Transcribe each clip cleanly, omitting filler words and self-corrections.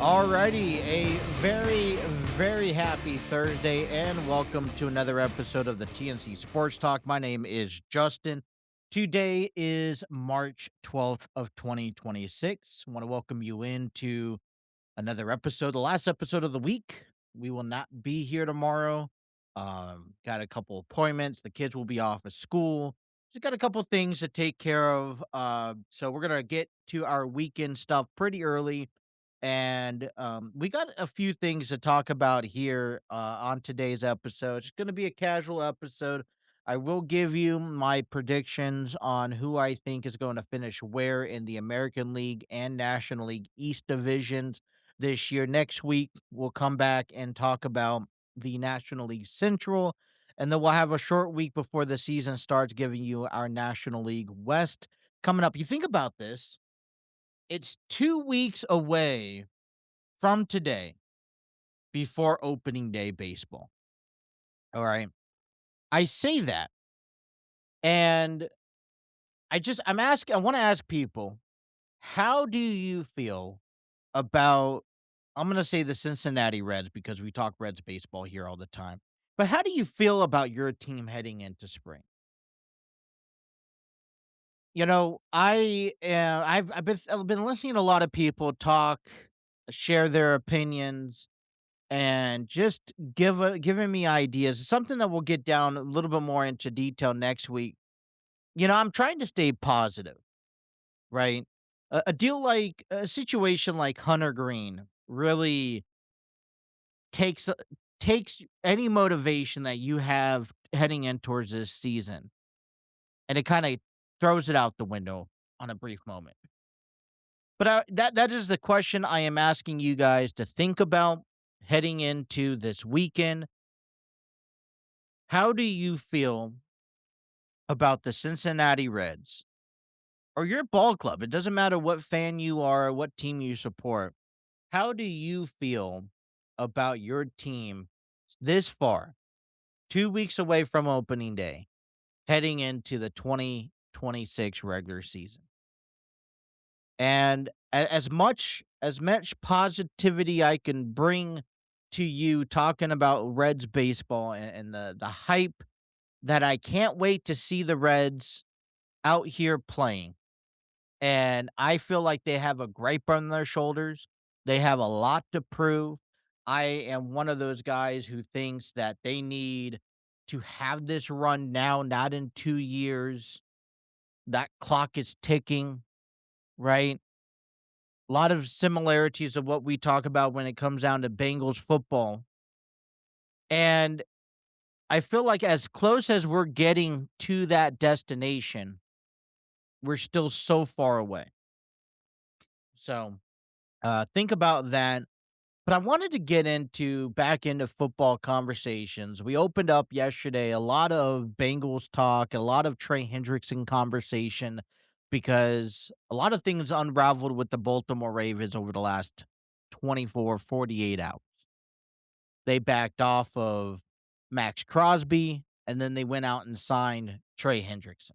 Alrighty, a very happy Thursday, and welcome to another episode of the TNC Sports Talk. My name is Justin. Today is March 12th of 2026. I want to welcome you into another episode, the last episode of the week. We will not be here tomorrow. Got a couple appointments. The kids will be off of school. Just got a couple things to take care of. So we're gonna get to our weekend stuff pretty early, and we got a few things to talk about here on today's episode. It's going to be a casual episode. I will give you my predictions on who I think is going to finish where in the American League and National League East divisions this year. Next week, we'll come back and talk about the National League Central. And then we'll have a short week before the season starts, giving you our National League West coming up. You think about this, it's 2 weeks away from today before opening day baseball. All right. I say that, and I want to ask people, how do you feel about, I'm going to say the Cincinnati Reds because we talk Reds baseball here all the time. But how do you feel about your team heading into spring? I've been listening to a lot of people talk, share their opinions, and just giving me ideas. Something that we'll get down a little bit more into detail next week. I'm trying to stay positive, right? A situation like Hunter Green really takes takes any motivation that you have heading in towards this season, and it kind of throws it out the window on a brief moment. But that is the question I am asking you guys to think about heading into this weekend. How do you feel about the Cincinnati Reds or your ball club? It doesn't matter what fan you are or what team you support. How do you feel about your team this far, 2 weeks away from opening day, heading into the 2026 regular season? And as much positivity I can bring to you talking about Reds baseball and the hype that I can't wait to see the Reds out here playing. And I feel like they have a gripe on their shoulders. They have a lot to prove. I am one of those guys who thinks that they need to have this run now, not in 2 years. That clock is ticking, right? A lot of similarities of what we talk about when it comes down to Bengals football. And I feel like as close as we're getting to that destination, we're still so far away. So think about that. But I wanted to get back into football conversations. We opened up yesterday a lot of Bengals talk, a lot of Trey Hendrickson conversation, because a lot of things unraveled with the Baltimore Ravens over the last 24, 48 hours. They backed off of Max Crosby, and then they went out and signed Trey Hendrickson.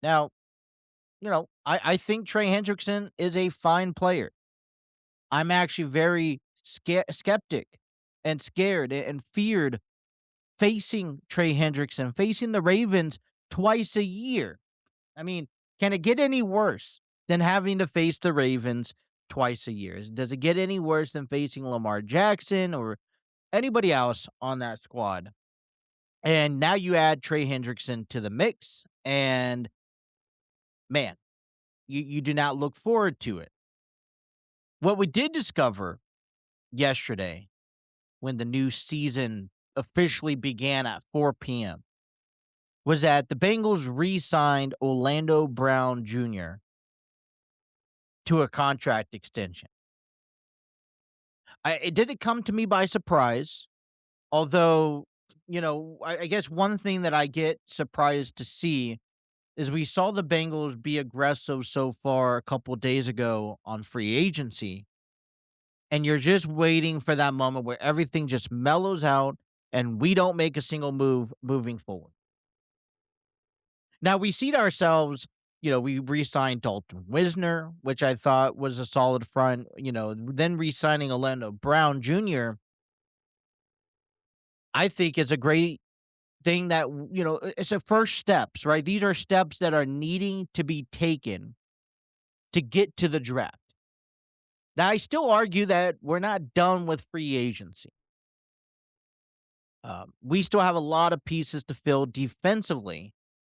Now, I think Trey Hendrickson is a fine player. I'm actually very skeptic and scared and feared facing Trey Hendrickson, facing the Ravens twice a year. I mean, can it get any worse than having to face the Ravens twice a year? Does it get any worse than facing Lamar Jackson or anybody else on that squad? And now you add Trey Hendrickson to the mix, and man, you do not look forward to it. What we did discover yesterday when the new season officially began at 4 p.m. was that the Bengals re-signed Orlando Brown Jr. to a contract extension. It didn't come to me by surprise, although, I guess one thing that I get surprised to see is we saw the Bengals be aggressive so far a couple days ago on free agency, and you're just waiting for that moment where everything just mellows out and we don't make a single move moving forward. Now we see ourselves, we re-signed Dalton Wisner, which I thought was a solid front. Then re-signing Orlando Brown Jr. I think is a great thing that it's a first steps, right? These are steps that are needing to be taken to get to the draft. Now, I still argue that we're not done with free agency. We still have a lot of pieces to fill defensively,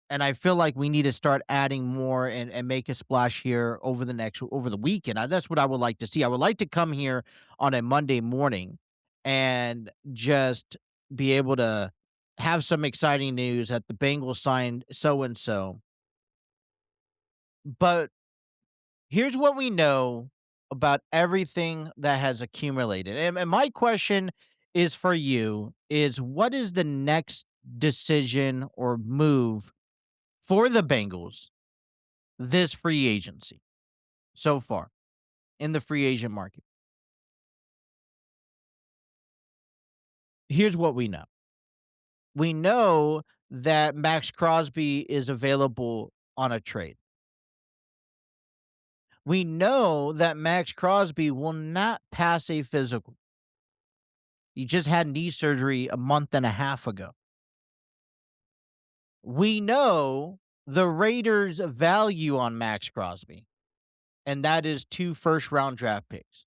and I feel like we need to start adding more and make a splash here over the weekend. That's what I would like to see. I would like to come here on a Monday morning and just be able to have some exciting news that the Bengals signed so and so. But here's what we know about everything that has accumulated. And my question is for you is what is the next decision or move for the Bengals this free agency so far in the free agent market? Here's what we know. We know that Max Crosby is available on a trade. We know that Max Crosby will not pass a physical. He just had knee surgery a month and a half ago. We know the Raiders' value on Max Crosby, and that is 2 first-round draft picks.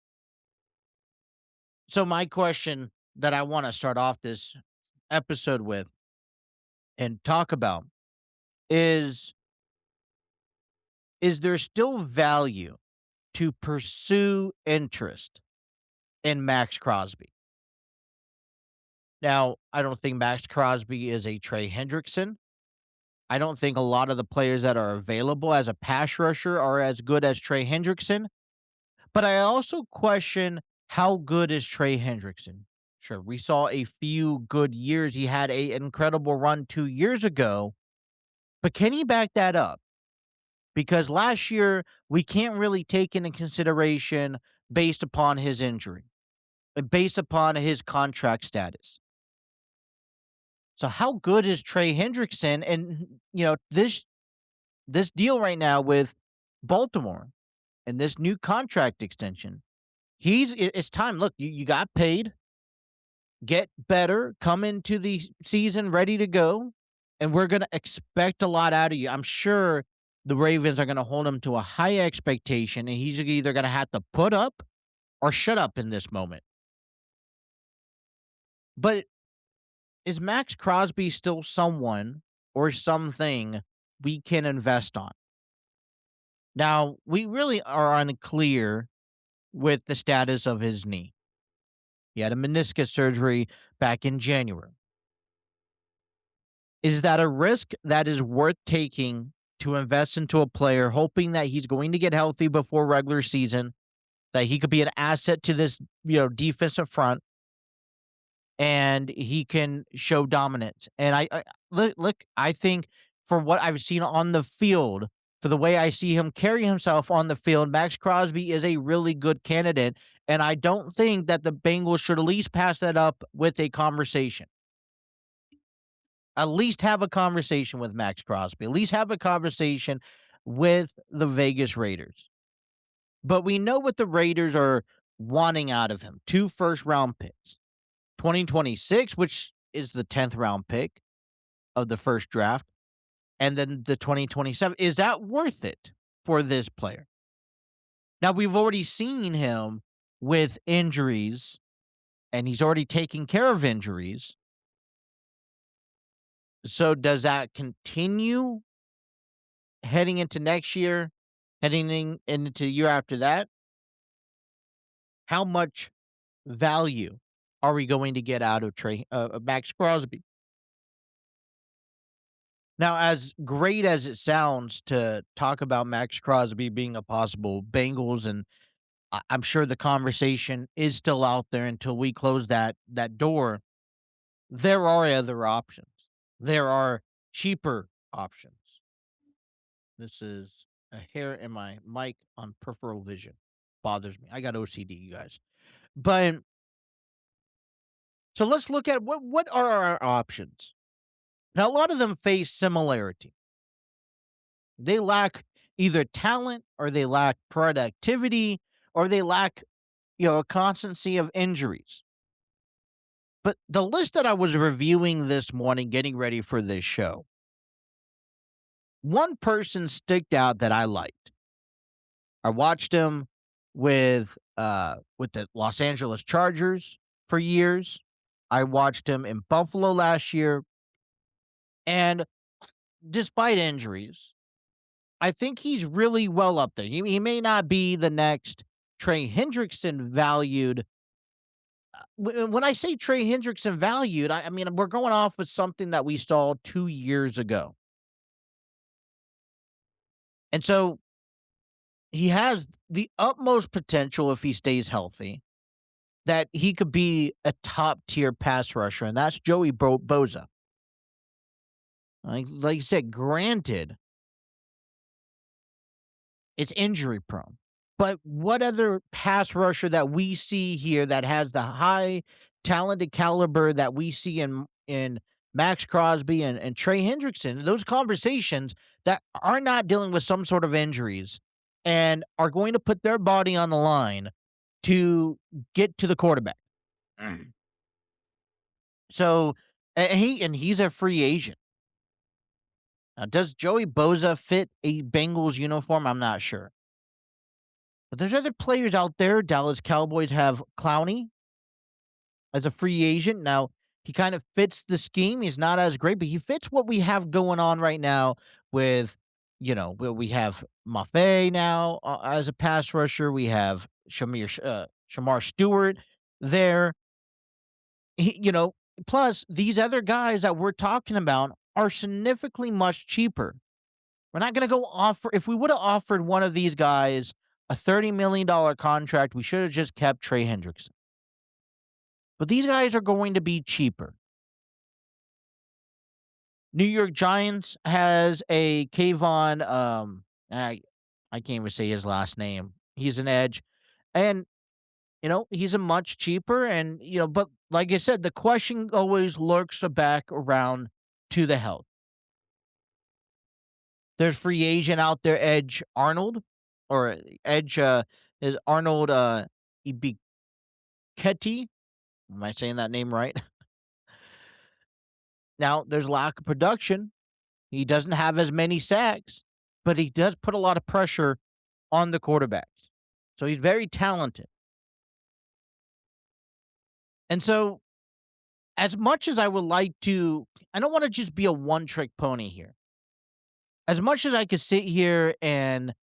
So my question that I want to start off this episode with and talk about is there still value to pursue interest in Max Crosby? Now, I don't think Max Crosby is a Trey Hendrickson. I don't think a lot of the players that are available as a pass rusher are as good as Trey Hendrickson, but I also question how good is Trey Hendrickson? Sure, we saw a few good years. He had an incredible run 2 years ago, but can he back that up? Because last year, we can't really take into consideration based upon his injury, based upon his contract status. So how good is Trey Hendrickson? And this deal right now with Baltimore and this new contract extension, it's time. Look, you got paid, get better, come into the season ready to go, and we're gonna expect a lot out of you. I'm sure the Ravens are gonna hold him to a high expectation, and he's either gonna have to put up or shut up in this moment. But is Max Crosby still someone or something we can invest on? Now, we really are unclear with the status of his knee. He had a meniscus surgery back in January. Is that a risk that is worth taking to invest into a player, hoping that he's going to get healthy before regular season, that he could be an asset to this, defensive front, and he can show dominance? And look, I think for what I've seen on the field, for the way I see him carry himself on the field, Max Crosby is a really good candidate. And I don't think that the Bengals should at least pass that up with a conversation. At least have a conversation with Max Crosby. At least have a conversation with the Vegas Raiders. But we know what the Raiders are wanting out of him. 2 first-round picks. 2026, which is the 10th round pick of the first draft, and then the 2027. Is that worth it for this player? Now, we've already seen him with injuries, and he's already taken care of injuries. So does that continue heading into next year, into the year after that? How much value are we going to get out of Max Crosby? Now, as great as it sounds to talk about Max Crosby being a possible Bengals, and I'm sure the conversation is still out there until we close that door, there are other options. There are cheaper options. This is a hair in my mic on peripheral vision. Bothers me. I got OCD, you guys. But so let's look at what are our options. Now, a lot of them face similarity. They lack either talent or they lack productivity or they lack, a constancy of injuries. But the list that I was reviewing this morning, getting ready for this show, one person sticked out that I liked. I watched him with the Los Angeles Chargers for years. I watched him in Buffalo last year, and despite injuries, I think he's really well up there. He may not be the next Trey Hendrickson valued. When I say Trey Hendrickson valued, I mean we're going off of something that we saw 2 years ago, and so he has the utmost potential if he stays healthy that he could be a top tier pass rusher, and that's Joey Boza. Like you said, granted, it's injury prone. But what other pass rusher that we see here that has the high talented caliber that we see in Max Crosby and Trey Hendrickson, those conversations that are not dealing with some sort of injuries and are going to put their body on the line to get to the quarterback. Mm. So he's a free agent. Now, does Joey Boza fit a Bengals uniform? I'm not sure. But there's other players out there. Dallas Cowboys have Clowney as a free agent. Now, he kind of fits the scheme. He's not as great, but he fits what we have going on right now with, we have Maffei now as a pass rusher. We have Shamar Stewart there. Plus, these other guys that we're talking about are significantly much cheaper. We're not going to go offer. If we would have offered one of these guys a $30 million contract, we should have just kept Trey Hendrickson. But these guys are going to be cheaper. New York Giants has a Kayvon. I can't even say his last name. He's an edge, and he's a much cheaper. And but like I said, the question always lurks back around to the health. There's free agent out there, Edge Arnold, or Edge is Arnold Ibiketi. Am I saying that name right? Now, there's lack of production. He doesn't have as many sacks, but he does put a lot of pressure on the quarterbacks. So he's very talented. And so, as much as I would like to, I don't want to just be a one-trick pony here. As much as I could sit here and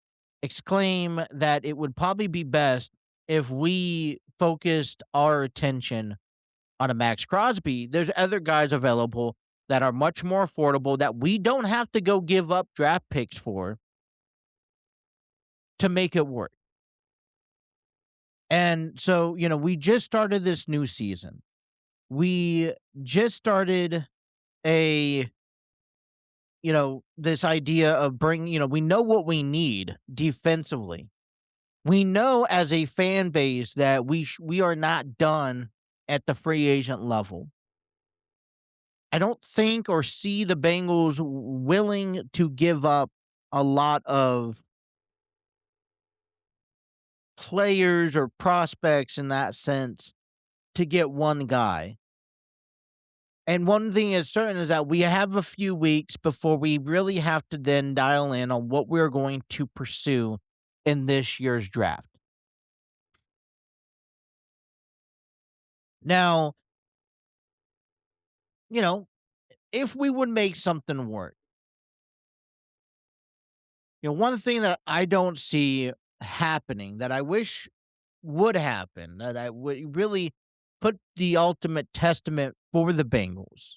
exclaim that it would probably be best if we focused our attention on a Max Crosby, there's other guys available that are much more affordable that we don't have to go give up draft picks for to make it work. And so, we just started this new season. We just started this idea of bringing, we know what we need defensively. We know as a fan base that we are not done at the free agent level. I don't think or see the Bengals willing to give up a lot of players or prospects in that sense to get one guy. And one thing is certain is that we have a few weeks before we really have to then dial in on what we're going to pursue in this year's draft. Now, if we would make something work, one thing that I don't see happening that I wish would happen, that I would really put the ultimate testament for the Bengals.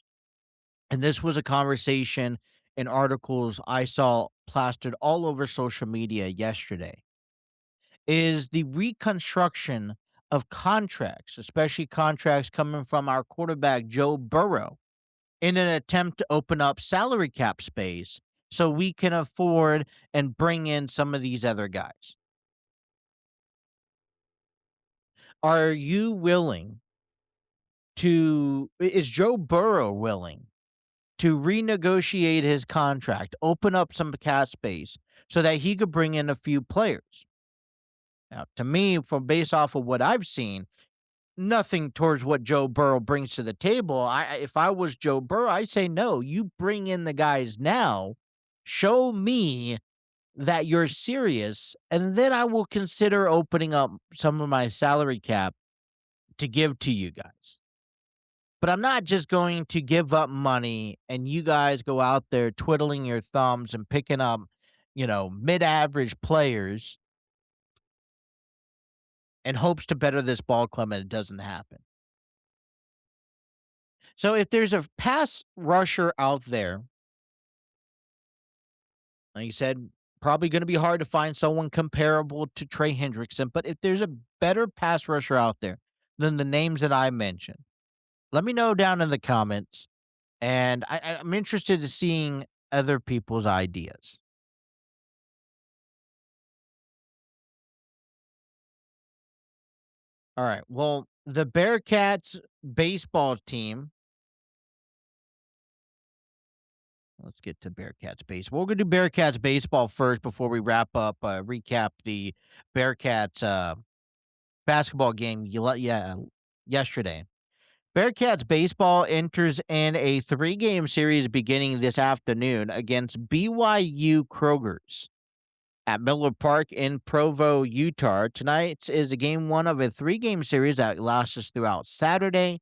And this was a conversation in articles I saw plastered all over social media yesterday, is the reconstruction of contracts, especially contracts coming from our quarterback, Joe Burrow, in an attempt to open up salary cap space so we can afford and bring in some of these other guys. Are you willing is Joe Burrow willing to renegotiate his contract, open up some cap space so that he could bring in a few players. Now, to me, from based off of what I've seen, nothing towards what Joe Burrow brings to the table. If I was Joe Burrow, I say no. You bring in the guys now. Show me that you're serious, and then I will consider opening up some of my salary cap to give to you guys. But I'm not just going to give up money and you guys go out there twiddling your thumbs and picking up, mid-average players in hopes to better this ball club, and it doesn't happen. So if there's a pass rusher out there, like you said, probably going to be hard to find someone comparable to Trey Hendrickson. But if there's a better pass rusher out there than the names that I mentioned, let me know down in the comments. And I'm interested in seeing other people's ideas. All right. Well, the Bearcats baseball team. Let's get to Bearcats baseball. We're going to do Bearcats baseball first before we wrap up, recap the Bearcats basketball game yesterday. Bearcats baseball enters in a 3-game series beginning this afternoon against BYU Krogers at Miller Park in Provo, Utah. Tonight is a game one of a 3-game series that lasts throughout Saturday.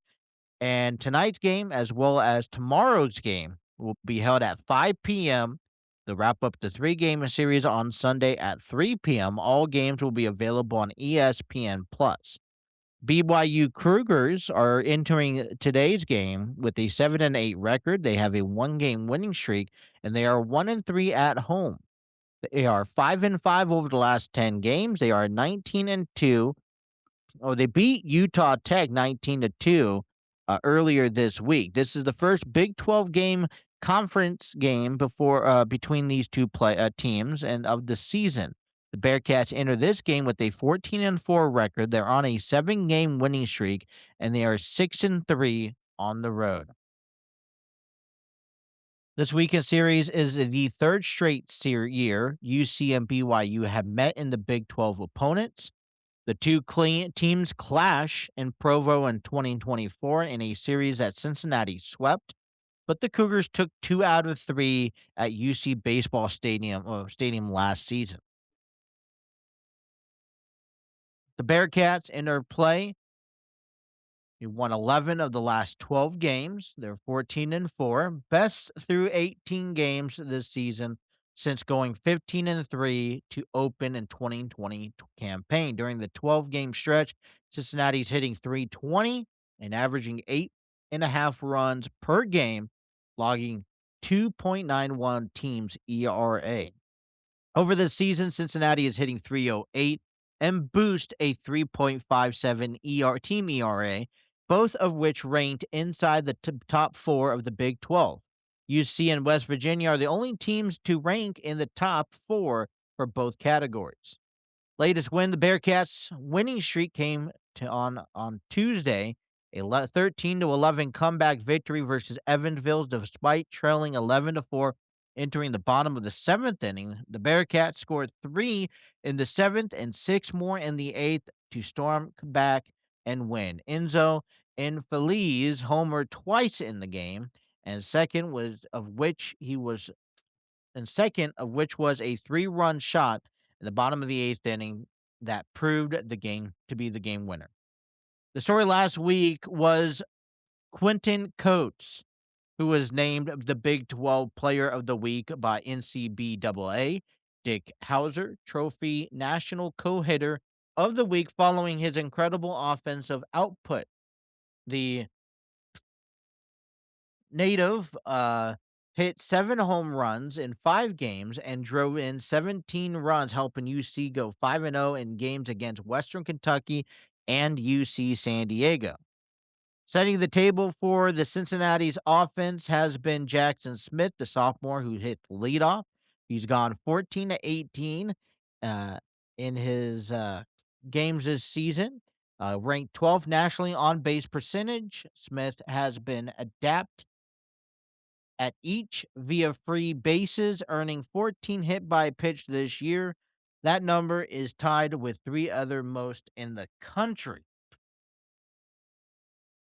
And tonight's game, as well as tomorrow's game, will be held at 5 p.m. to wrap up the 3-game series on Sunday at 3 p.m. All games will be available on ESPN Plus. BYU Krugers are entering today's game with a 7-8 record. They have a 1-game winning streak, and they are 1-3 at home. They are 5-5 over the last 10 games. They are 19-2. Oh, they beat Utah Tech 19-2 earlier this week. This is the first Big 12 game conference game before between these two teams and of the season. The Bearcats enter this game with a 14-4 record. They're on a 7-game winning streak, and they are 6-3 on the road. This weekend series is the third straight year UC and BYU have met in the Big 12 opponents. The two teams clash in Provo in 2024 in a series that Cincinnati swept, but the Cougars took 2 out of 3 at UC Baseball Stadium last season. The Bearcats in their play, they won 11 of the last 12 games. They're 14-4, best through 18 games this season since going 15-3 to open in 2020 campaign. During the 12-game stretch, Cincinnati's hitting .320 and averaging 8.5 runs per game, logging 2.91 teams ERA. Over the season, Cincinnati is hitting .308 and boost a 3.57 team ERA, both of which ranked inside the top 4 of the Big 12. UC and West Virginia are the only teams to rank in the top 4 for both categories. Latest win, the Bearcats' winning streak came on Tuesday, a 13-11 comeback victory versus Evansville, despite trailing 11-4 entering the bottom of the 7th inning. The Bearcats scored 3 in the 7th and 6 more in the 8th to storm back and win. Enzo Infeliz homered twice in the game, and second of which was a 3-run shot in the bottom of the 8th inning that proved the game to be the game winner. The story last week was Quentin Coates, who was named the Big 12 Player of the Week by NCBAA. Dick Hauser Trophy National Co-Hitter of the Week following his incredible offensive output. The native hit 7 home runs in 5 games and drove in 17 runs, helping UC go 5-0 in games against Western Kentucky and UC San Diego. Setting the table for the Cincinnati's offense has been Jackson Smith, the sophomore who hit leadoff. He's gone 14-18 in his games this season. Ranked 12th nationally on base percentage, Smith has been adept at each via free bases, earning 14 hit by pitch this year. That number is tied with three other most in the country.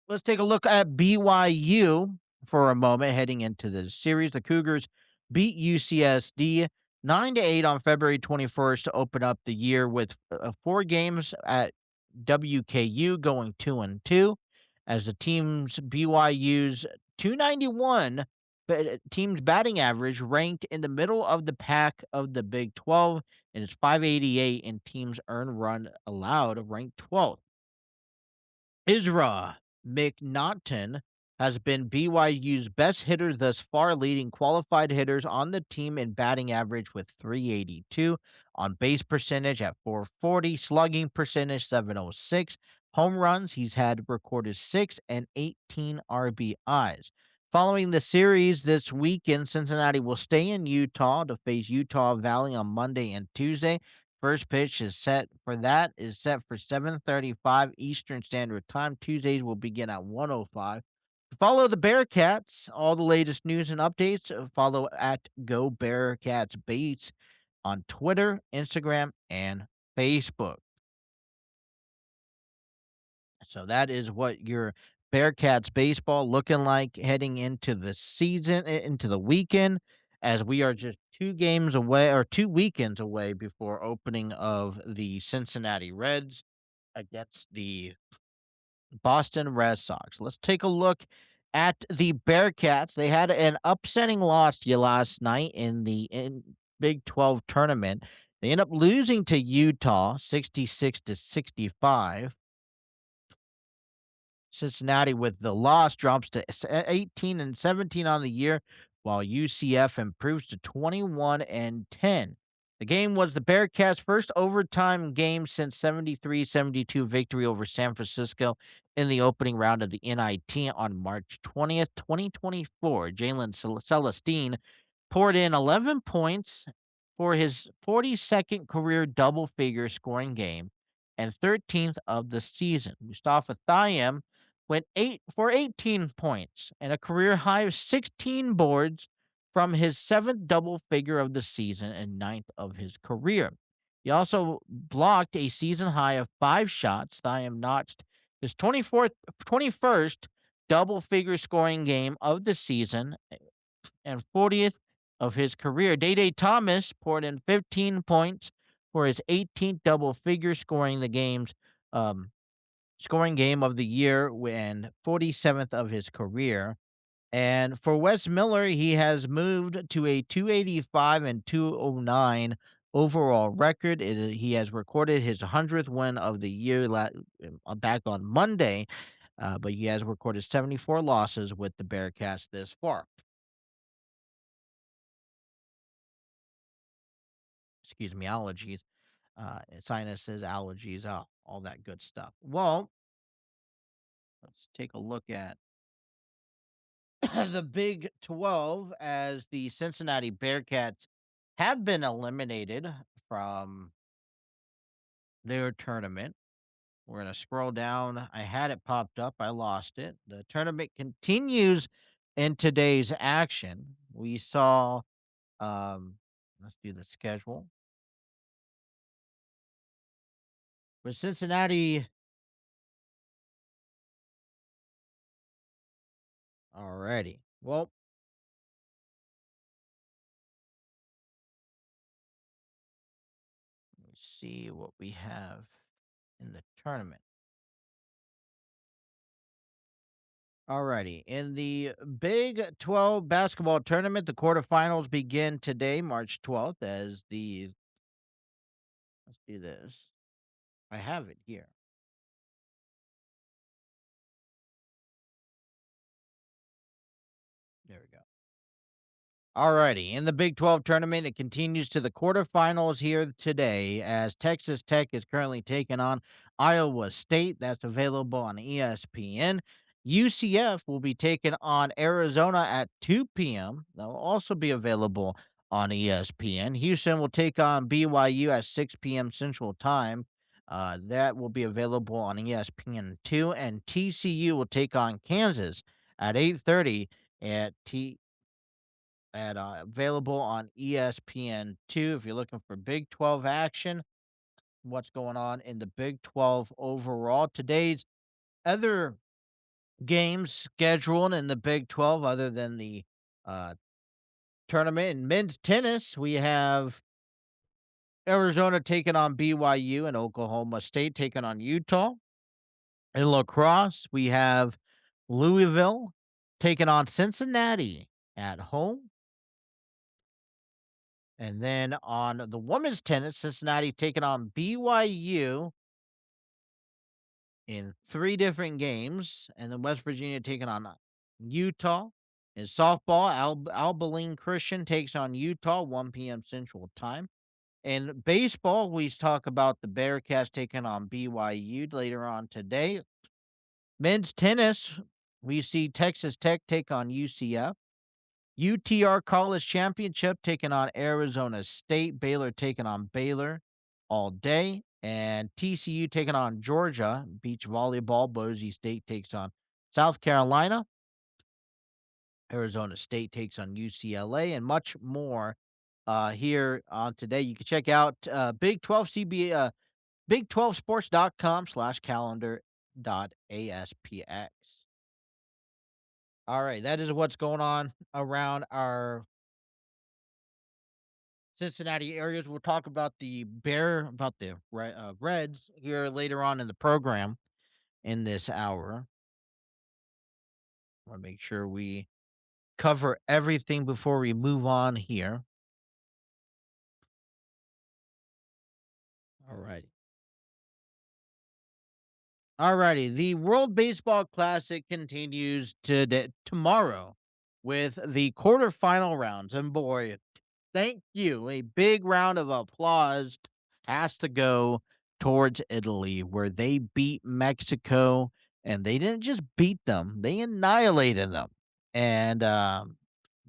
Let's take a look at BYU for a moment heading into the series. The Cougars beat UCSD 9-8 on February 21st to open up the year with four games at WKU going 2-2 as the team's BYU's 291 team's batting average ranked in the middle of the pack of the Big 12 and it's 588 in teams earned run allowed ranked 12th. Isra McNaughton has been BYU's best hitter thus far, leading qualified hitters on the team in batting average with 382, on base percentage at 440, slugging percentage 706, home runs he's had recorded 6 and 18 RBIs. Following the series this weekend, Cincinnati will stay in Utah to face Utah Valley on Monday and Tuesday. First pitch is set for 7:35 Eastern Standard Time. Tuesdays will begin at 1:05. To follow the Bearcats, all the latest news and updates, follow at Go Bearcats Base on Twitter, Instagram, and Facebook. So that is what your Bearcats baseball looking like heading into the season, into the weekend, as we are just 2 games away or 2 weekends away before opening of the Cincinnati Reds against the Boston Red Sox. Let's take a look at the Bearcats. They had an upsetting loss last night in the Big 12 tournament. They end up losing to Utah 66-65. Cincinnati with the loss drops to 18-17 on the year, while UCF improves to 21-10. The game was the Bearcats' first overtime game since 73-72 victory over San Francisco in the opening round of the NIT on March 20th, 2024. Jalen Celestine poured in 11 points for his 42nd career double-figure scoring game and 13th of the season. Mustafa Thiam went 8 for 18 points and a career high of 16 boards from his seventh double figure of the season and ninth of his career. He also blocked a season high of 5 shots. Thiam notched his 21st double figure scoring game of the season and 40th of his career. Day Thomas poured in 15 points for his 18th double figure scoring game of the year and 47th of his career. And for Wes Miller, he has moved to a 285 and 209 overall record. He has recorded his 100th win of the year back on Monday, but he has recorded 74 losses with the Bearcats this far. Excuse me, allergies, sinuses, allergies, all that good stuff. Well, let's take a look at the Big 12 as the Cincinnati Bearcats have been eliminated from their tournament. We're going to scroll down. I had it popped up. I lost it. The tournament continues in today's action. We saw, let's do the schedule. For Cincinnati, already. Well, let me see what we have in the tournament. Alrighty. In the Big 12 basketball tournament, the quarterfinals begin today, March 12th, let's do this. I have it here. There we go. Alrighty. In the Big 12 tournament, it continues to the quarterfinals here today as Texas Tech is currently taking on Iowa State. That's available on ESPN. UCF will be taking on Arizona at 2 p.m. That will also be available on ESPN. Houston will take on BYU at 6 p.m. Central Time. That will be available on ESPN2. And TCU will take on Kansas at 8:30 at at available on ESPN2 if you're looking for Big 12 action. What's going on in the Big 12 overall? Today's other games scheduled in the Big 12, other than the uh, tournament in men's tennis, we have Arizona taking on BYU and Oklahoma State taking on Utah. In lacrosse, we have Louisville taking on Cincinnati at home. And then on the women's tennis, Cincinnati taking on BYU in three different games. And then West Virginia taking on Utah. In softball, Abilene Christian takes on Utah, 1 p.m. Central Time. In baseball, we talk about the Bearcats taking on BYU later on today. Men's tennis, we see Texas Tech take on UCF. UTR College Championship taking on Arizona State. Baylor taking on Baylor all day. And TCU taking on Georgia. Beach volleyball, Boise State takes on South Carolina. Arizona State takes on UCLA, and much more here on today. You can check out Big 12 CB, Big12sports.com/calendar.aspx. All right, that is what's going on around our Cincinnati areas. We'll talk about the Reds here later on in the program in this hour. I want to make sure we cover everything before we move on here. All right. Alrighty, the World Baseball Classic continues tomorrow with the quarterfinal rounds. And boy, thank you. A big round of applause has to go towards Italy, where they beat Mexico, and they didn't just beat them, they annihilated them. And I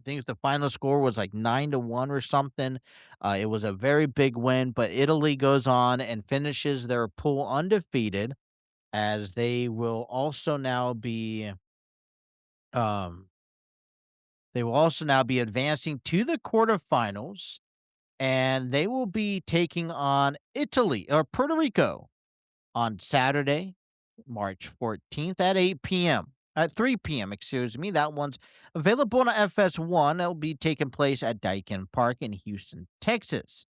think the final score was like 9-1 or something. It was a very big win, but Italy goes on and finishes their pool undefeated, as um they will also now be advancing to the quarterfinals, and they will be taking on Italy or Puerto Rico on Saturday, March 14th at 8 p.m. At 3 p.m., excuse me. That one's available on FS1. It'll be taking place at Daikin Park in Houston, Texas.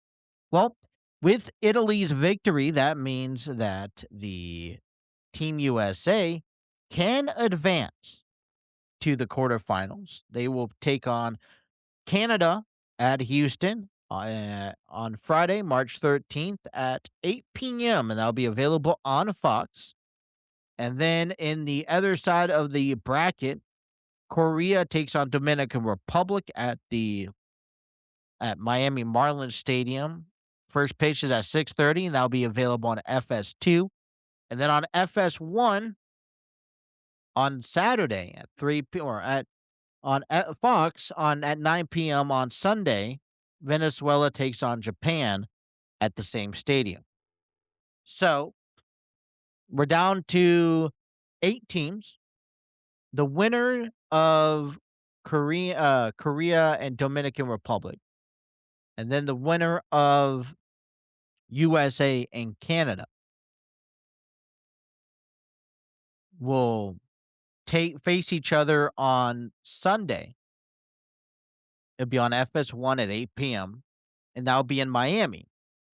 Well, with Italy's victory, that means that the Team USA can advance to the quarterfinals. They will take on Canada at Houston on Friday, March 13th at 8 p.m., and that'll be available on Fox. And then in the other side of the bracket, Korea takes on Dominican Republic at Miami Marlins Stadium. First pitch is at 6:30, and that'll be available on FS2. And then on FS1 on Saturday at 3 p or at Fox on at 9 p.m. on Sunday, Venezuela takes on Japan at the same stadium. So we're down to 8 teams. The winner of Korea and Dominican Republic, and then the winner of USA and Canada will face each other on Sunday. It'll be on FS1 at 8 p.m., and that'll be in Miami.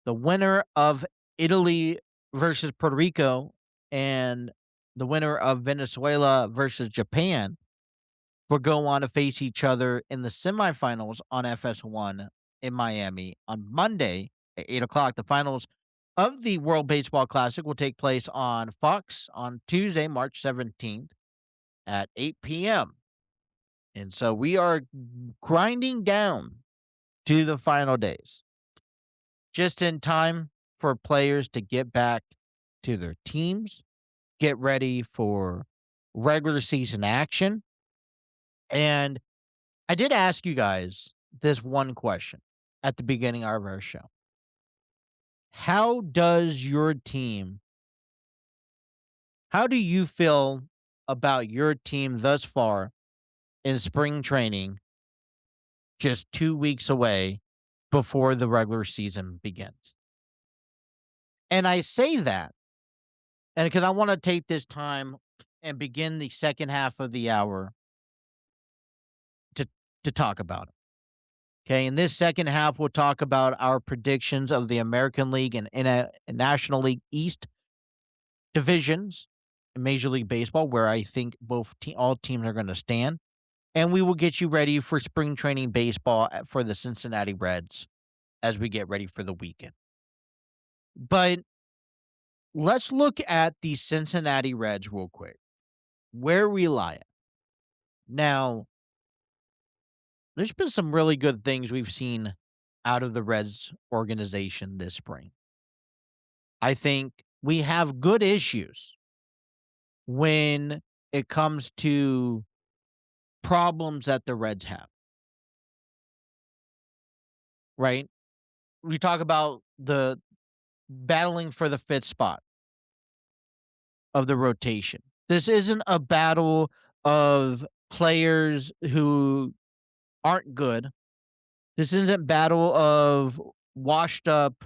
The winner of Italy versus Puerto Rico and the winner of Venezuela versus Japan will go on to face each other in the semifinals on FS1 in Miami on Monday at 8 o'clock. The finals of the World Baseball Classic will take place on Fox on Tuesday, March 17th at 8 p.m. And so we are grinding down to the final days, just in time for players to get back to their teams, get ready for regular season action. And I did ask you guys this one question at the beginning of our show. How do you feel about your team thus far in spring training just 2 weeks away before the regular season begins. And I say that, and because I want to take this time and begin the second half of the hour to to talk about it. Okay, in this second half, we'll talk about our predictions of the American League and National League East divisions in Major League Baseball, where I think all teams are going to stand, and we will get you ready for spring training baseball for the Cincinnati Reds as we get ready for the weekend. But let's look at the Cincinnati Reds real quick, where we lie at. Now, there's been some really good things we've seen out of the Reds organization this spring. I think we have good issues when it comes to problems that the Reds have, right? We talk about the battling for the fifth spot of the rotation. This isn't a battle of players who aren't good. This isn't a battle of washed up,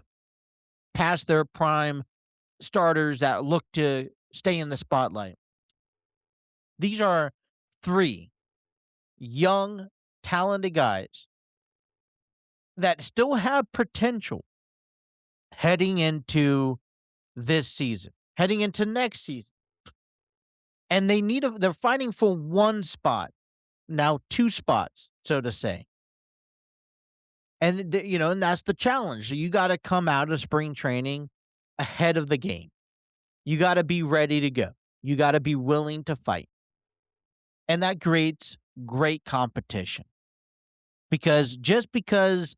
past their prime starters that look to stay in the spotlight. These are three young, talented guys that still have potential heading into this season, heading into next season. And they're fighting for one spot, now two spots, so to say. And and that's the challenge. So you got to come out of spring training ahead of the game. You got to be ready to go. You got to be willing to fight. And that creates great competition. Because just because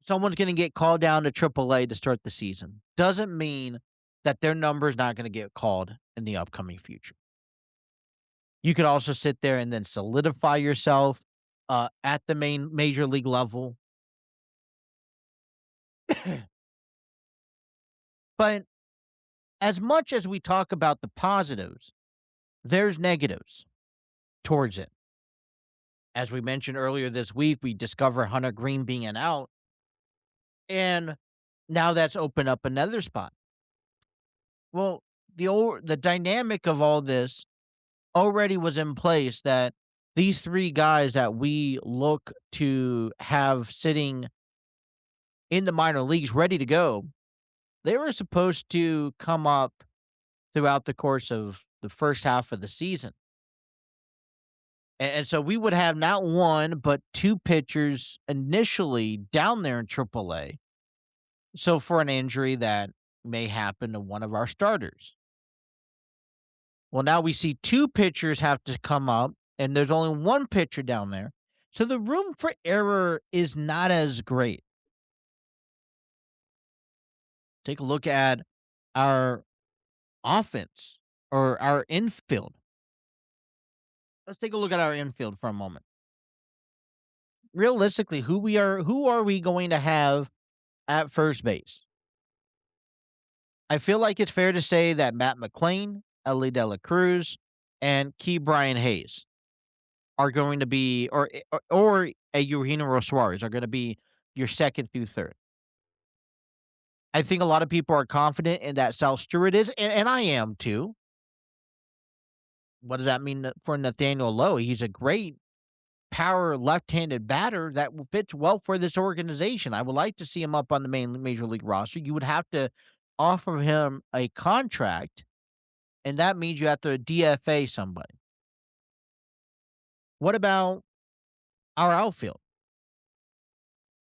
someone's going to get called down to AAA to start the season doesn't mean that their number is not going to get called in the upcoming future. You could also sit there and then solidify yourself at the main major league level. But as much as we talk about the positives, there's negatives towards it. As we mentioned earlier this week, we discover Hunter Green being an out, and now that's opened up another spot. Well, the dynamic of all this already was in place, that these three guys that we look to have sitting in the minor leagues ready to go, they were supposed to come up throughout the course of the first half of the season. And so we would have not one, but two pitchers initially down there in AAA. So for an injury that may happen to one of our starters. Well, now we see two pitchers have to come up, and there's only one pitcher down there. So the room for error is not as great. Take a look at our offense or our infield. Let's take a look at our infield for a moment. Realistically, who are we going to have at first base? I feel like it's fair to say that Matt McClain, Ellie De La Cruz, and Key Brian Hayes are going to be, or a Eugenio Suarez are going to be your second through third. I think a lot of people are confident in that Sal Stewart is, and I am too. What does that mean for Nathaniel Lowe? He's a great power left-handed batter that fits well for this organization. I would like to see him up on the main major league roster. You would have to offer him a contract, and that means you have to DFA somebody. What about our outfield?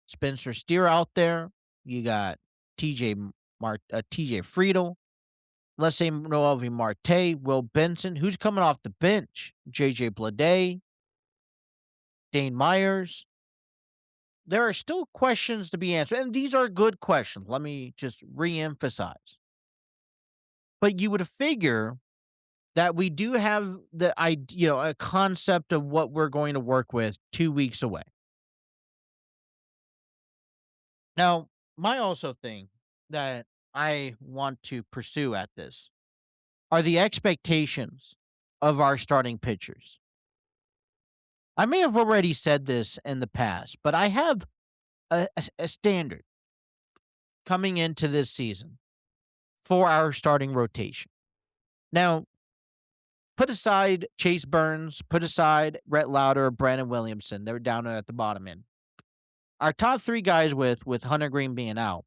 Spencer Steer out there. You got TJ Friedel. Let's say Noelvi Marte, Will Benson. Who's coming off the bench? JJ Bleday, Dane Myers. There are still questions to be answered, and these are good questions. Let me just reemphasize. But you would figure that we do have a concept of what we're going to work with 2 weeks away. Now, my also thing that I want to pursue at this are the expectations of our starting pitchers. I may have already said this in the past, but I have a standard coming into this season for our starting rotation. Now, put aside Chase Burns, put aside Brett Lauder, Brandon Williamson. They're down at the bottom end. Our top three guys with Hunter Green being out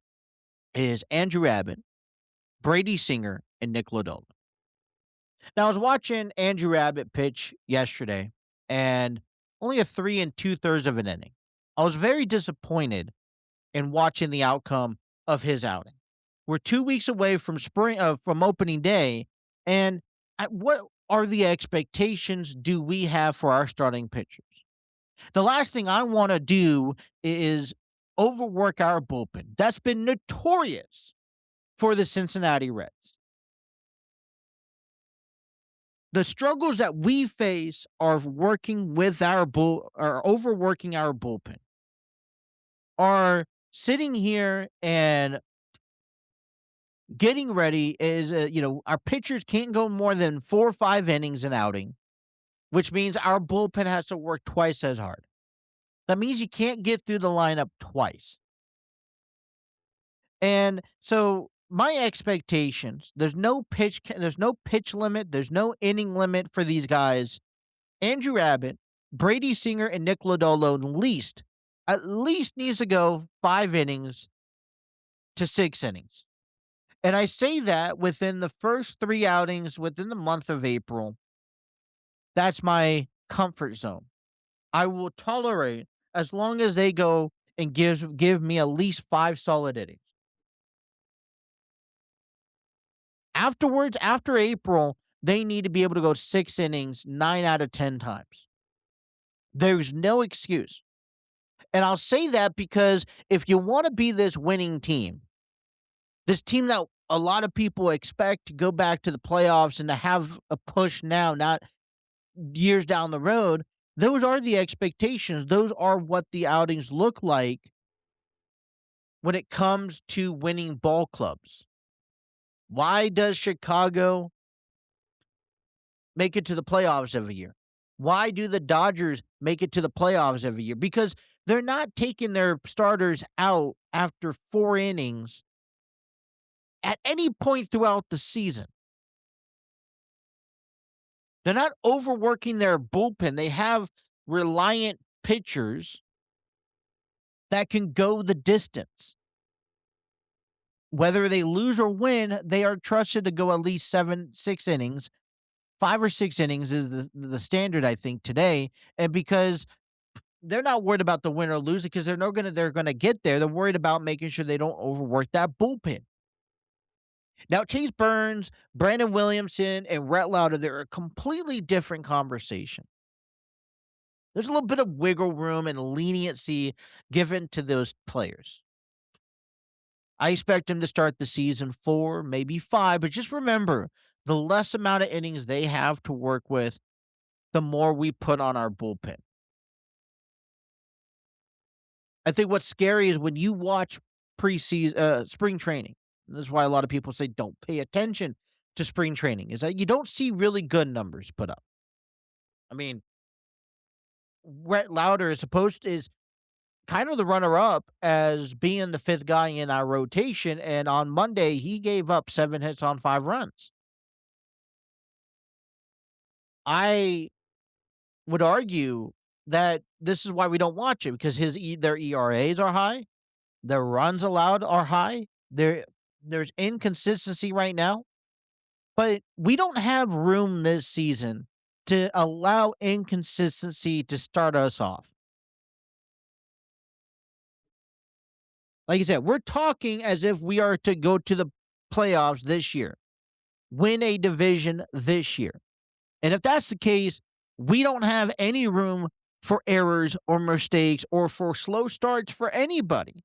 is Andrew Abbott, Brady Singer, and Nick Lodolo. Now, I was watching Andrew Abbott pitch yesterday, and only a 3 2/3 of an inning. I was very disappointed in watching the outcome of his outing. We're 2 weeks away from from opening day, and what are the expectations do we have for our starting pitchers? The last thing I want to do is overwork our bullpen. That's been notorious for the Cincinnati Reds. The struggles that we face are working with are overworking our bullpen. Are sitting here and getting ready is our pitchers can't go more than 4 or 5 innings an outing, which means our bullpen has to work twice as hard. That means you can't get through the lineup twice. And so my expectations, there's no pitch limit, there's no inning limit for these guys. Andrew Abbott, Brady Singer, and Nick Lodolo at least needs to go 5 innings to 6 innings. And I say that within the first 3 outings within the month of April. That's my comfort zone. I will tolerate as long as they go and give me at least 5 solid innings. Afterwards, after April, they need to be able to go 6 innings 9 out of 10 times. There's no excuse. And I'll say that because if you want to be this winning team, this team that a lot of people expect to go back to the playoffs and to have a push now, not years down the road, those are the expectations. Those are what the outings look like when it comes to winning ball clubs. Why does Chicago make it to the playoffs every year? Why do the Dodgers make it to the playoffs every year? Because they're not taking their starters out after 4 innings at any point throughout the season. They're not overworking their bullpen. They have reliant pitchers that can go the distance. Whether they lose or win, they are trusted to go at least 6 innings. 5 or 6 innings is the standard, I think, today. And because they're not worried about the win or lose because they're going to get there. They're worried about making sure they don't overwork that bullpen. Now, Chase Burns, Brandon Williamson, and Brett Lauder, they're a completely different conversation. There's a little bit of wiggle room and leniency given to those players. I expect them to start the season 4, maybe 5, but just remember, the less amount of innings they have to work with, the more we put on our bullpen. I think what's scary is when you watch spring training. This is why a lot of people say don't pay attention to spring training, is that you don't see really good numbers put up. I mean, Brett Lauder is kind of the runner-up as being the 5th guy in our rotation, and on Monday, he gave up 7 hits on 5 runs. I would argue that this is why we don't watch it, because their ERAs are high, their runs allowed are high, there's inconsistency right now, but we don't have room this season to allow inconsistency to start us off. Like I said, we're talking as if we are to go to the playoffs this year, win a division this year. And if that's the case, we don't have any room for errors or mistakes or for slow starts for anybody.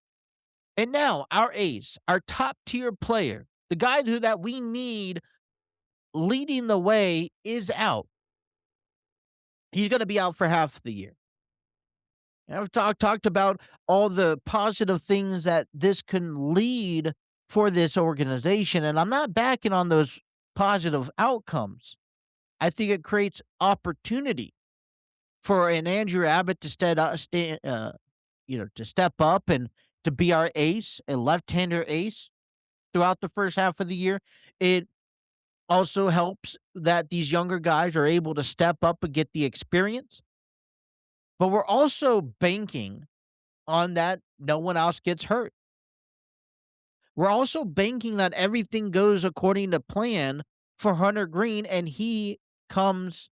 And now our ace, our top tier player, the guy that we need leading the way is out. He's going to be out for half the year. And I've talked about all the positive things that this can lead for this organization, and I'm not backing on those positive outcomes. I think it creates opportunity. for an Andrew Abbott to to step up and to be our ace, a left-hander ace throughout the first half of the year. It also helps that these younger guys are able to step up and get the experience, but we're also banking on that no one else gets hurt. We're also banking that everything goes according to plan for Hunter Green and he comes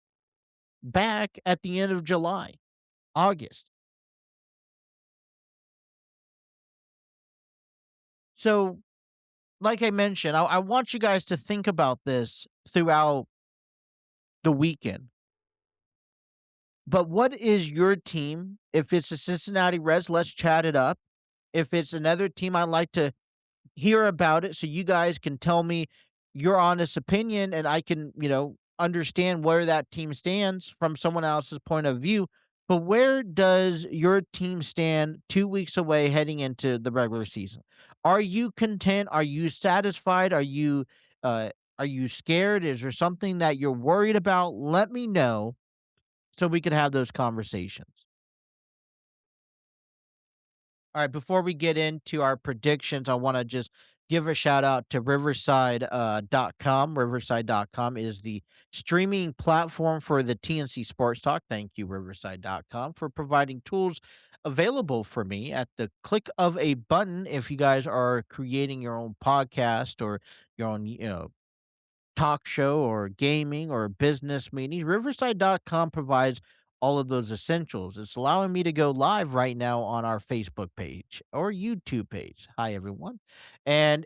back at the end of July, August. So, like I mentioned, I want you guys to think about this throughout the weekend. But what is your team? If it's the Cincinnati Reds, let's chat it up. If it's another team, I'd like to hear about it so you guys can tell me your honest opinion and I can, understand where that team stands from someone else's point of view. But where does your team stand 2 weeks away heading into the regular season? Are you content? Are you satisfied? Uh are you scared? Is there something that you're worried about? Let me know so we can have those conversations. All right, before we get into our predictions, I want to just give a shout out to Riverside.com. Riverside.com is the streaming platform for the TNC Sports Talk. Thank you, Riverside.com, for providing tools available for me at the click of a button. If you guys are creating your own podcast or your own, talk show or gaming or business meetings, Riverside.com provides all of those essentials. It's allowing me to go live right now on our Facebook page or YouTube page. Hi, everyone. And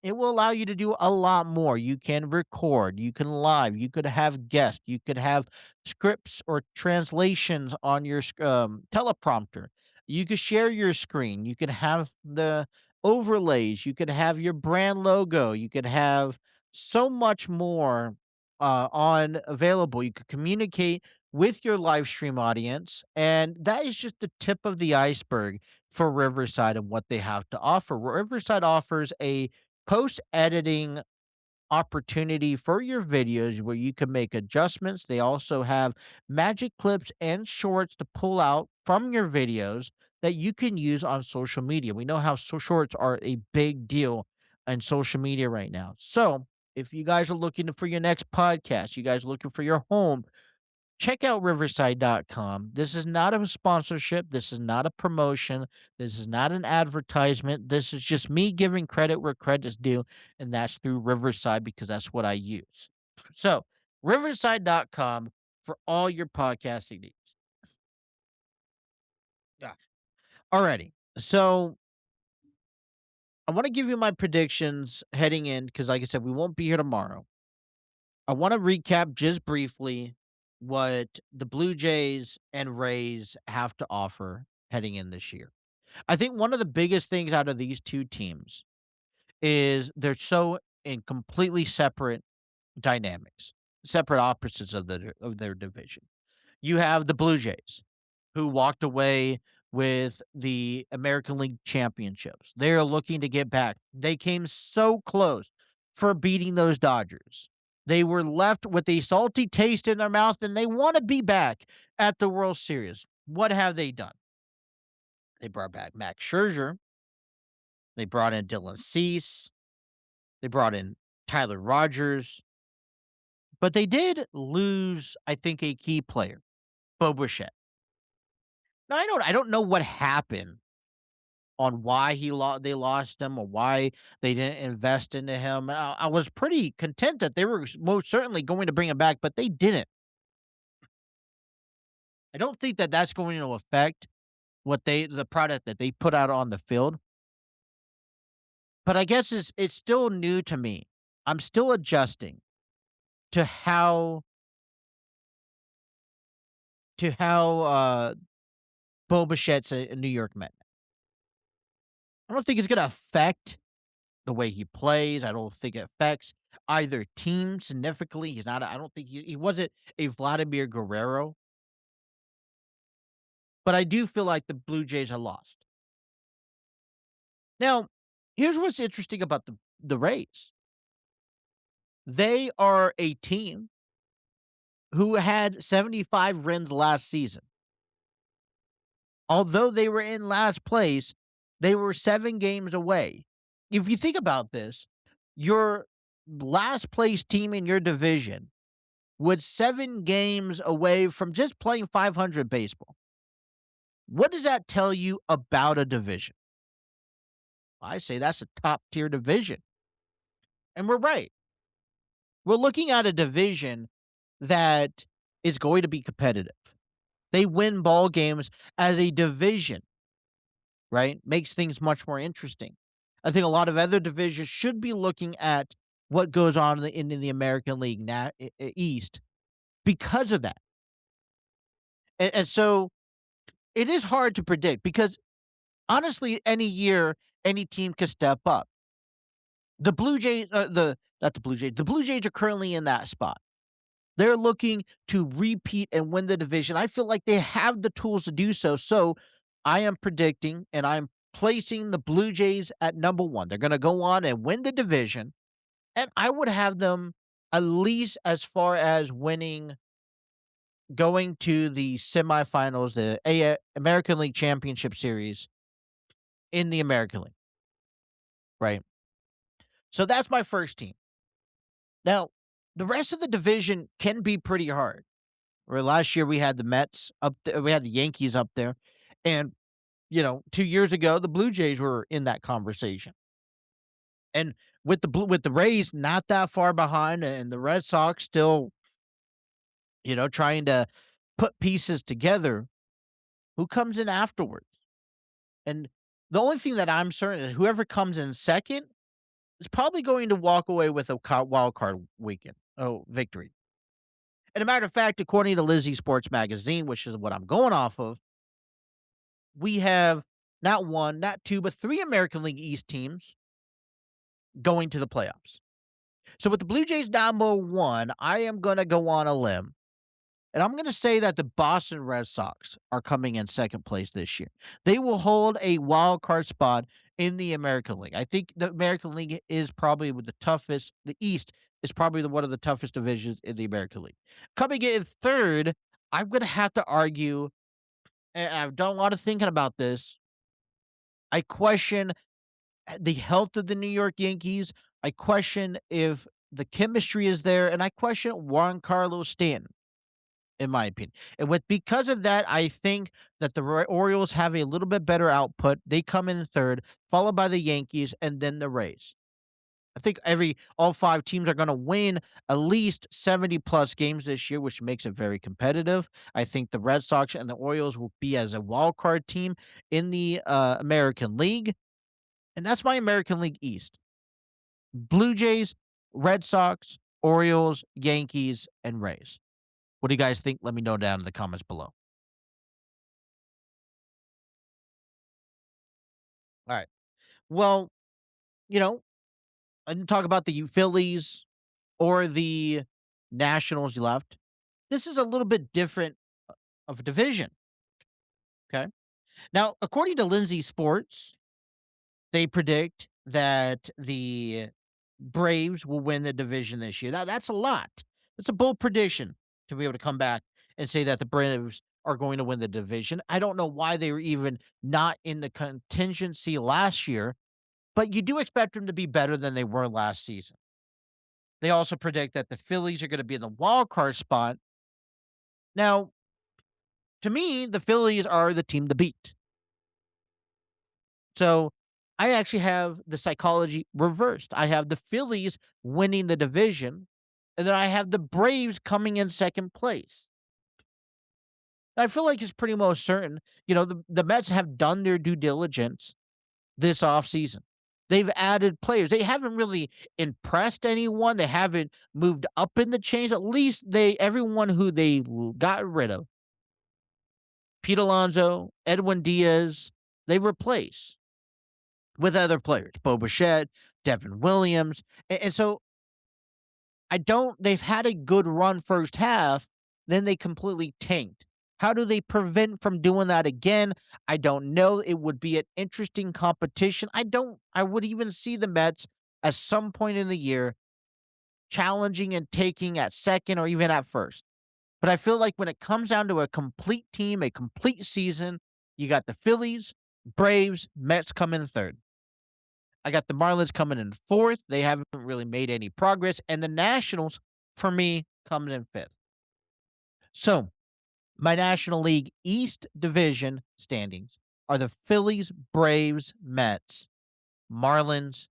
it will allow you to do a lot more. You can record, you can live, you could have guests, you could have scripts or translations on your teleprompter. You could share your screen, you could have the overlays, you could have your brand logo, you could have so much more on available. You could communicate with your live stream audience, and that is just the tip of the iceberg for Riverside and what they have to offer. Riverside offers a post editing opportunity for your videos where you can make adjustments. They also have magic clips and shorts to pull out from your videos that you can use on social media. We know how shorts are a big deal on social media right now. So, if you guys are looking for your next podcast, you guys are looking for your home, check out Riverside.com. This is not a sponsorship. This is not a promotion. This is not an advertisement. This is just me giving credit where credit's due, and that's through Riverside because that's what I use. So, Riverside.com for all your podcasting needs. Gosh. Alrighty. So, I want to give you my predictions heading in because, like I said, we won't be here tomorrow. I want to recap just briefly what the Blue Jays and Rays have to offer heading in this year. I think one of the biggest things out of these two teams is they're so in completely separate dynamics, separate opposites of their division. You have the Blue Jays, who walked away with the American League championships. They are looking to get back. They came so close for beating those Dodgers. They were left with a salty taste in their mouth, and they want to be back at the World Series. What have they done? They brought back Max Scherzer. They brought in Dylan Cease. They brought in Tyler Rogers. But they did lose, I think, a key player, Bo Bichette. Now I don't know what happened on why they lost him or why they didn't invest into him. I was pretty content that they were most certainly going to bring him back, but they didn't. I don't think that that's going to affect the product that they put out on the field. But I guess it's still new to me. I'm still adjusting to how Bo Bichette's a New York Met. I don't think it's going to affect the way he plays. I don't think it affects either team significantly. He's not. I don't think he wasn't a Vladimir Guerrero, but I do feel like the Blue Jays are lost. Now, here's what's interesting about the Rays. They are a team who had 75 wins last season. Although they were in last place, they were 7 games away. If you think about this, your last place team in your division was 7 games away from just playing 500 baseball. What does that tell you about a division? I say that's a top tier division. And we're right. We're looking at a division that is going to be competitive. They win ball games as a division, right? Makes things much more interesting. I think a lot of other divisions should be looking at what goes on in the American League East because of that. And so it is hard to predict because honestly, any year, any team could step up. The Blue Jays, the not the Blue Jays, the Blue Jays are currently in that spot. They're looking to repeat and win the division. I feel like they have the tools to do so. So I am predicting and I'm placing the Blue Jays at number one. They're going to go on and win the division. And I would have them at least as far as winning, going to the semifinals, the American League Championship Series in the American League, right? So that's my first team. Now, the rest of the division can be pretty hard. Where last year we had the Mets up there, we had the Yankees up there, and 2 years ago the Blue Jays were in that conversation. And with the Rays not that far behind, and the Red Sox still, trying to put pieces together, who comes in afterwards? And the only thing that I'm certain is whoever comes in second is probably going to walk away with a wild card weekend. Oh, victory. And a matter of fact, according to Lizzie Sports Magazine, which is what I'm going off of, we have not one, not two, but 3 American League East teams going to the playoffs. So with the Blue Jays number one, I am going to go on a limb. And I'm going to say that the Boston Red Sox are coming in second place this year. They will hold a wild card spot in the American League. I think the American League is probably the toughest. The East is probably one of the toughest divisions in the American League. Coming in third, I'm going to have to argue, and I've done a lot of thinking about this. I question the health of the New York Yankees. I question if the chemistry is there, and I question Juan Carlos Stanton, in my opinion. And because of that, I think that the Orioles have a little bit better output. They come in third, followed by the Yankees, and then the Rays. I think all 5 teams are going to win at least 70 plus games this year, which makes it very competitive. I think the Red Sox and the Orioles will be as a wild card team in the American League. And that's my American League East. Blue Jays, Red Sox, Orioles, Yankees, and Rays. What do you guys think? Let me know down in the comments below. All right. Well, I didn't talk about the Phillies or the Nationals left. This is a little bit different of a division. Okay. Now, according to Lindsay Sports, they predict that the Braves will win the division this year. Now, that's a lot. It's a bold prediction to be able to come back and say that the Braves are going to win the division. I don't know why they were even not in the contingency last year, but you do expect them to be better than they were last season. They also predict that the Phillies are going to be in the wild card spot. Now, to me, the Phillies are the team to beat. So I actually have the psychology reversed. I have the Phillies winning the division, and then I have the Braves coming in second place. I feel like it's pretty most certain. The Mets have done their due diligence this offseason. They've added players. They haven't really impressed anyone. They haven't moved up in the chains. At least everyone who they got rid of, Pete Alonso, Edwin Diaz, they replace with other players, Bo Bichette, Devin Williams. And so they've had a good run first half, then they completely tanked. How do they prevent from doing that again? I don't know. It would be an interesting competition. I would even see the Mets at some point in the year challenging and taking at second or even at first. But I feel like when it comes down to a complete team, a complete season, you got the Phillies, Braves, Mets come in third. I got the Marlins coming in fourth. They haven't really made any progress. And the Nationals, for me, comes in fifth. So my National League East Division standings are the Phillies, Braves, Mets, Marlins,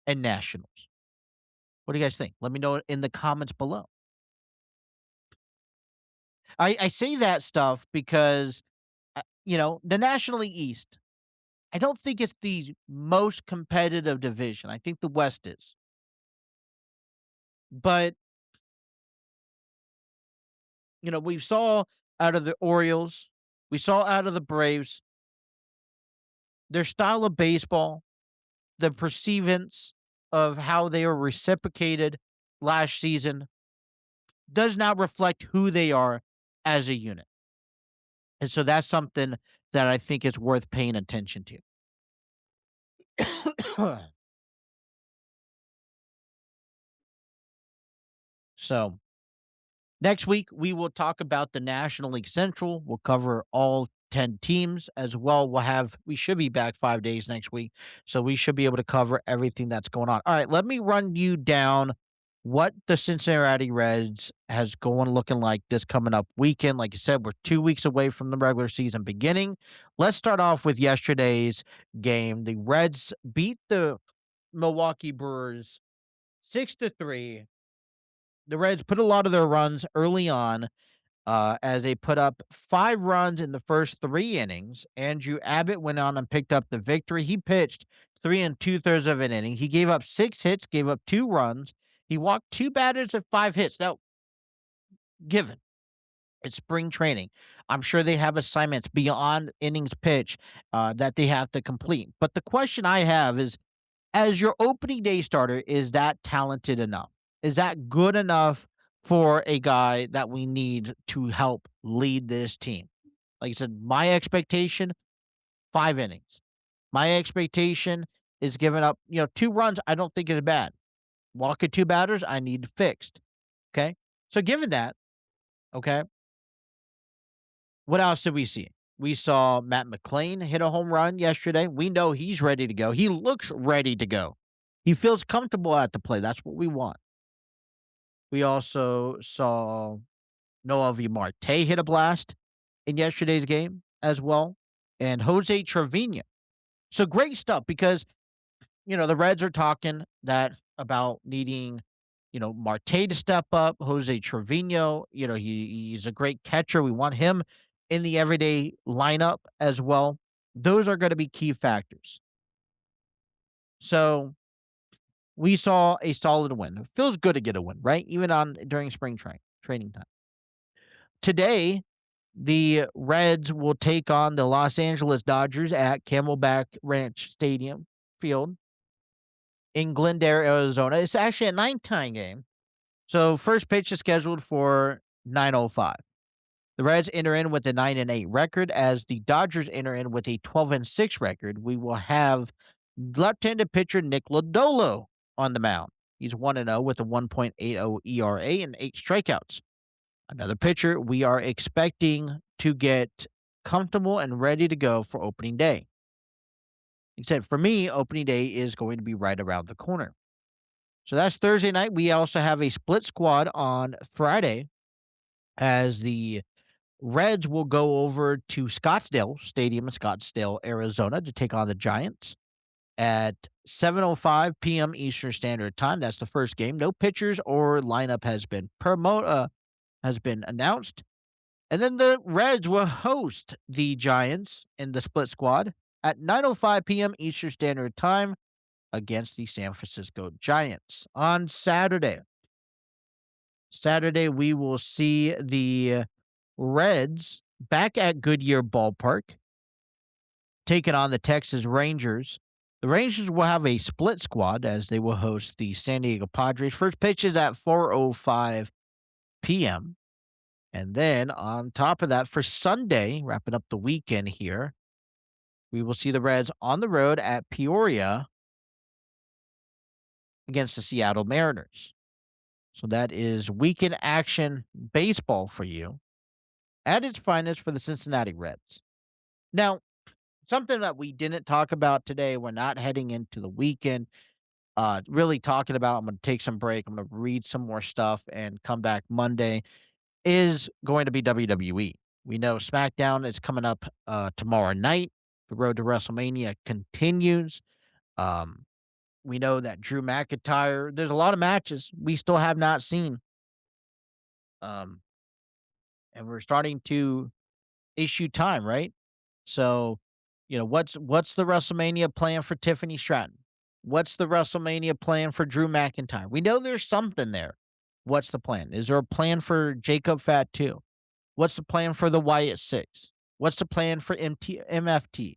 and Nationals. What do you guys think? Let me know in the comments below. I say that stuff because, the National League East, I don't think it's the most competitive division. I think the West is. But, we saw out of the Orioles, we saw out of the Braves, their style of baseball, the perceivance of how they were reciprocated last season does not reflect who they are as a unit. And so that's something that I think is worth paying attention to. So next week, we will talk about the National League Central. We'll cover all 10 teams as well. We should be back 5 days next week. So we should be able to cover everything that's going on. All right, let me run you down what the Cincinnati Reds has going looking like this coming up weekend. Like I said, we're 2 weeks away from the regular season beginning. Let's start off with yesterday's game. The Reds beat the Milwaukee Brewers 6-3. The Reds put a lot of their runs early on, as they put up 5 runs in the first 3 innings. Andrew Abbott went on and picked up the victory. He pitched 3 2/3 of an inning. He gave up 6 hits, gave up 2 runs. He walked 2 batters at 5 hits. Now, given it's spring training, I'm sure they have assignments beyond innings pitch that they have to complete. But the question I have is, as your opening day starter, is that talented enough? Is that good enough for a guy that we need to help lead this team? Like I said, my expectation, 5 innings. My expectation is giving up, 2 runs. I don't think is bad. Walking 2 batters, I need fixed. Okay. So given that, okay, what else did we see? We saw Matt McClain hit a home run yesterday. We know he's ready to go. He looks ready to go. He feels comfortable at the plate. That's what we want. We also saw Noah Marte hit a blast in yesterday's game as well, and Jose Trevino. So great stuff because, the Reds are talking that about needing, Marte to step up, Jose Trevino. He's a great catcher. We want him in the everyday lineup as well. Those are going to be key factors. So we saw a solid win. It feels good to get a win, right? Even during spring training time. Today, the Reds will take on the Los Angeles Dodgers at Camelback Ranch Stadium Field in Glendale, Arizona. It's actually a nighttime game. So first pitch is scheduled for 9:05. The Reds enter in with a 9-8 record as the Dodgers enter in with a 12-6 record. We will have left-handed pitcher Nick Lodolo on the mound. He's 1-0 with a 1.80 ERA and 8 strikeouts. Another pitcher we are expecting to get comfortable and ready to go for opening day. Except for me, opening day is going to be right around the corner. So that's Thursday night. We also have a split squad on Friday as the Reds will go over to Scottsdale Stadium in Scottsdale, Arizona to take on the Giants at 7:05 p.m. Eastern Standard Time. That's the first game. No pitchers or lineup has been announced. And then the Reds will host the Giants in the split squad at 9:05 p.m. Eastern Standard Time against the San Francisco Giants on Saturday. We will see the Reds back at Goodyear Ballpark taking on the Texas Rangers. The Rangers will have a split squad as they will host the San Diego Padres. First pitch is at 4:05 p.m. And then on top of that, for Sunday, wrapping up the weekend here, we will see the Reds on the road at Peoria against the Seattle Mariners. So that is weekend action baseball for you at its finest for the Cincinnati Reds. Now, something that we didn't talk about today, we're not heading into the weekend, really talking about. I'm going to take some break. I'm going to read some more stuff and come back Monday. Is going to be WWE. We know SmackDown is coming up tomorrow night. The road to WrestleMania continues. Um, we know that Drew McIntyre. There's a lot of matches we still have not seen. Um, and we're starting to issue time, right? So, what's the WrestleMania plan for Tiffany Stratton? What's the WrestleMania plan for Drew McIntyre? We know there's something there. What's the plan? Is there a plan for Jacob Fatu? What's the plan for the Wyatt Six? What's the plan for MFT?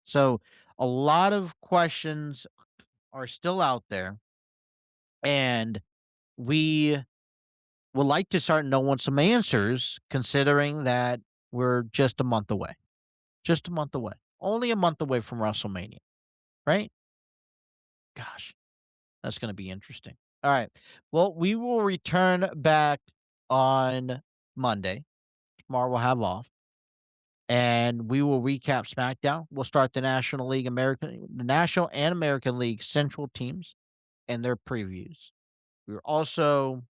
So, a lot of questions are still out there, and we would like to start knowing some answers, considering that we're just a month away. Just a month away. Only a month away from WrestleMania, right? Gosh, that's going to be interesting. All right. Well, we will return back on Monday. Tomorrow we'll have off. And we will recap SmackDown. We'll start the National and American League Central teams and their previews. We'll also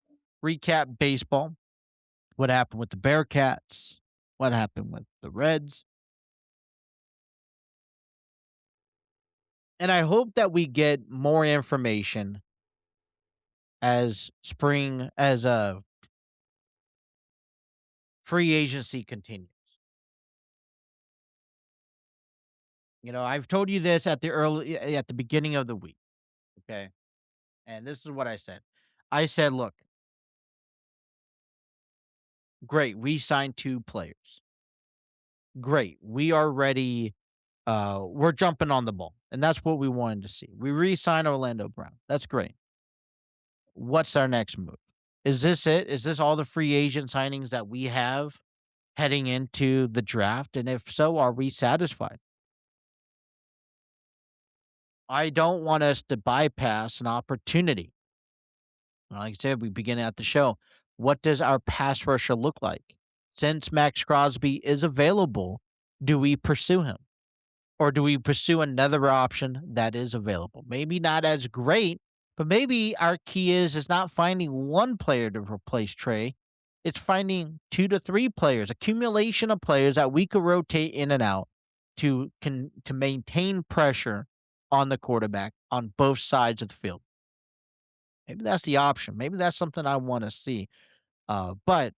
recap baseball. What happened with the Bearcats? What happened with the Reds? And I hope that we get more information as free agency continues. I've told you this at the beginning of the week, okay? And this is what I said. I said, look, great, we signed 2 players. Great. We are ready. We're jumping on the ball. And that's what we wanted to see. We re-signed Orlando Brown. That's great. What's our next move? Is this it? Is this all the free agent signings that we have heading into the draft? And if so, are we satisfied? I don't want us to bypass an opportunity. Like I said, we begin at the show. What does our pass rusher look like? Since Max Crosby is available, do we pursue him? Or do we pursue another option that is available? Maybe not as great, but maybe our key is not finding one player to replace Trey. It's finding 2 to 3 players, accumulation of players that we could rotate in and out to maintain pressure on the quarterback on both sides of the field. Maybe that's the option. Maybe that's something I want to see. But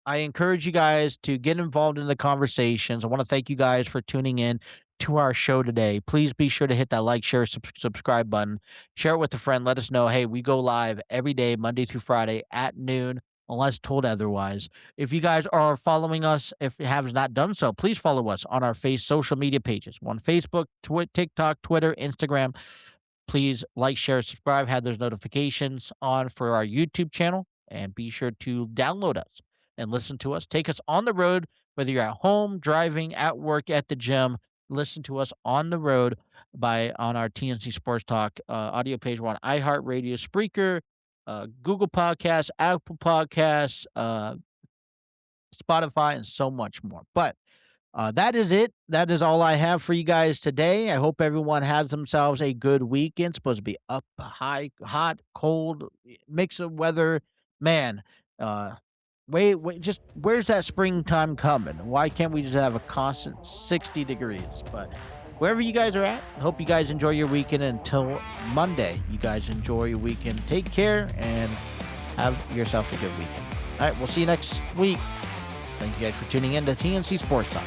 I encourage you guys to get involved in the conversations. I want to thank you guys for tuning in to our show today. Please be sure to hit that like, share, subscribe button. Share it with a friend. Let us know, hey, we go live every day, Monday through Friday at noon, unless told otherwise. If you guys are following us, if you have not done so, please follow us on our social media pages. We're on Facebook, TikTok, Twitter, Instagram. Please like, share, subscribe, have those notifications on for our YouTube channel, and be sure to download us and listen to us. Take us on the road, whether you're at home, driving, at work, at the gym. Listen to us on the road on our TNC Sports Talk audio page. We're on iHeartRadio, Spreaker, Google Podcasts, Apple Podcasts, Spotify, and so much more. But that is it. That is all I have for you guys today. I hope everyone has themselves a good weekend. It's supposed to be up high, hot, cold, mix of weather. Man, wait, just where's that springtime coming? Why can't we just have a constant 60 degrees? But wherever you guys are at, I hope you guys enjoy your weekend. Until Monday, you guys enjoy your weekend. Take care and have yourself a good weekend. All right, we'll see you next week. Thank you guys for tuning in to TNC Sports Talk.